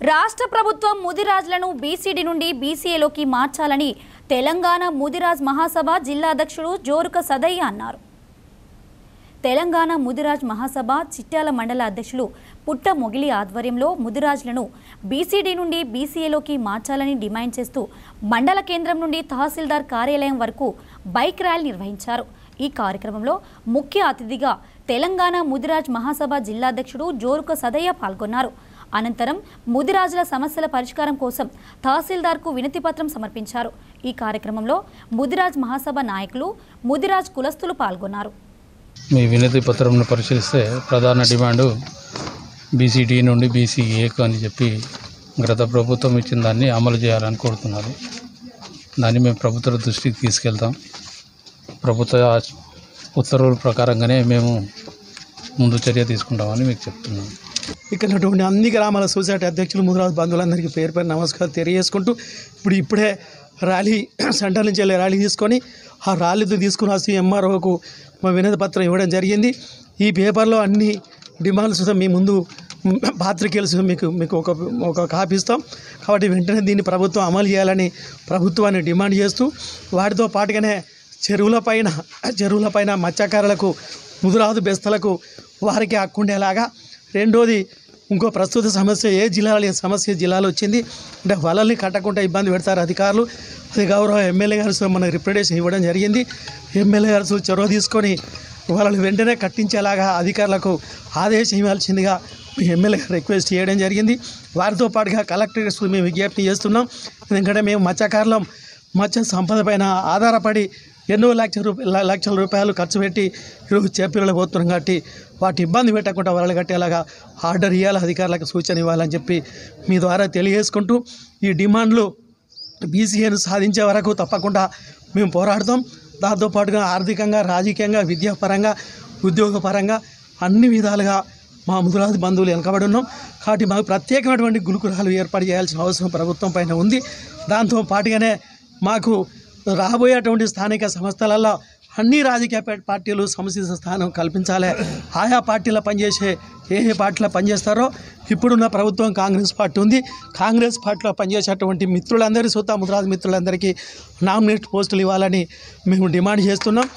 రాష్ట్ర ప్రభుత్వం ముదిరాజ్లను బీసీడీ నుండి బీసీఏలోకి మార్చాలని తెలంగాణ ముదిరాజ్ మహాసభ జిల్లా అధ్యక్షుడు జోరుక సదయ్య అన్నారు. తెలంగాణ ముదిరాజ్ మహాసభ చిట్యాల మండల అధ్యక్షులు పుట్ట మొగిలి ఆధ్వర్యంలో ముదిరాజ్లను బీసీడీ నుండి బీసీఏలోకి మార్చాలని డిమాండ్ చేస్తూ మండల కేంద్రం నుండి తహసీల్దార్ కార్యాలయం వరకు బైక్ ర్యాలీ నిర్వహించారు. ఈ కార్యక్రమంలో ముఖ్య అతిథిగా తెలంగాణ ముదిరాజ్ మహాసభ జిల్లా అధ్యక్షుడు జోరుక సదయ్య పాల్గొన్నారు. అనంతరం ముదిరాజుల సమస్యల పరిష్కారం కోసం తహసీల్దార్కు వినతి పత్రం సమర్పించారు. ఈ కార్యక్రమంలో ముదిరాజ్ మహాసభ నాయకులు, ముదిరాజ్ కులస్తులు పాల్గొన్నారు. మీ వినతి పత్రంను పరిశీలిస్తే ప్రధాన డిమాండు బీసీడీ నుండి బీసీఏకు అని చెప్పి గత ప్రభుత్వం ఇచ్చిన దాన్ని అమలు చేయాలని కోరుతున్నారు. దాన్ని మేము ప్రభుత్వ దృష్టికి తీసుకెళ్తాం. ప్రభుత్వ ఉత్తర్వుల ప్రకారంగానే మేము ముందు చర్య తీసుకుంటామని మీకు చెప్తున్నాం. ఇక్కడ ఉన్నటువంటి అన్ని గ్రామాల సొసైటీ అధ్యక్షులు, ముదిరాజు బంధువులందరికీ పేరు పేరు నమస్కారం తెలియజేసుకుంటూ ఇప్పుడే ర్యాలీ సెంటర్ నుంచి వెళ్ళి ర్యాలీ తీసుకొని ఆ ర్యాలీతో తీసుకుని వచ్చి ఎంఆర్ఓకు మా వినతి పత్రం ఇవ్వడం జరిగింది. ఈ పేపర్లో అన్ని డిమాండ్స్ మీ ముందు పాత్రికేయులు మీకు ఒక కాపీ ఇస్తాం. కాబట్టి వెంటనే దీన్ని ప్రభుత్వం అమలు చేయాలని ప్రభుత్వాన్ని డిమాండ్ చేస్తూ వాటితో పాటుగానే చెరువులపైన మత్స్యకారులకు, ముదిరాజు బెస్తలకు వారికి హక్కు ఉండేలాగా, రెండోది ఇంకో ప్రస్తుత సమస్య ఏ జిల్లాలో లేని సమస్య జిల్లాలో వచ్చింది. అంటే వలల్ని కట్టకుండా ఇబ్బంది పెడతారు అధికారులు. అది గౌరవ ఎమ్మెల్యే గారు మనకు రిప్రజెంటేషన్ ఇవ్వడం జరిగింది. ఎమ్మెల్యే గారు చొరవ తీసుకొని వాళ్ళని వెంటనే కట్టించేలాగా అధికారులకు ఆదేశం ఇవ్వాల్సిందిగా ఎమ్మెల్యే గారు రిక్వెస్ట్ చేయడం జరిగింది. వారితో పాటుగా కలెక్టరేట్స్ మేము విజ్ఞప్తి చేస్తున్నాం. ఎందుకంటే మేము మత్స్యకారులం, మత్స్య సంపద పైన ఆధారపడి ఎన్నో లక్షల రూపాయలు ఖర్చు పెట్టి ఈరోజు చేపలు పోతున్నాం. కాబట్టి వాటి ఇబ్బంది పెట్టకుండా వలలు కట్టేలాగా ఆర్డర్ ఇవ్వాలి, అధికారులకు సూచన ఇవ్వాలని చెప్పి మీ ద్వారా తెలియజేసుకుంటూ ఈ డిమాండ్లు బీసీఏను సాధించే వరకు తప్పకుండా మేము పోరాడతాం. దాంతోపాటుగా ఆర్థికంగా, రాజకీయంగా, విద్యాపరంగా, ఉద్యోగపరంగా అన్ని విధాలుగా మా ముదిరాజు బంధువులు వెనకబడి ఉన్నాం. కాబట్టి మాకు ప్రత్యేకమైనటువంటి గురుకులాలు ఏర్పాటు చేయాల్సిన అవసరం ప్రభుత్వం పైన ఉంది. దాంతో పాటుగానే మాకు రాబోయేటువంటి స్థానిక సంస్థలలో అన్ని రాజకీయ పార్టీలు సముచిత స్థానం కల్పించాలి. ఆయా పార్టీలో పనిచేసే ఏ పార్టీలో పనిచేస్తారో ఇప్పుడున్న ప్రభుత్వం కాంగ్రెస్ పార్టీ ఉంది. కాంగ్రెస్ పార్టీలో పనిచేసేటువంటి మిత్రులందరి ముదిరాజు మిత్రులందరికీ నామినేట్ పోస్టులు ఇవ్వాలని మేము డిమాండ్ చేస్తున్నాం.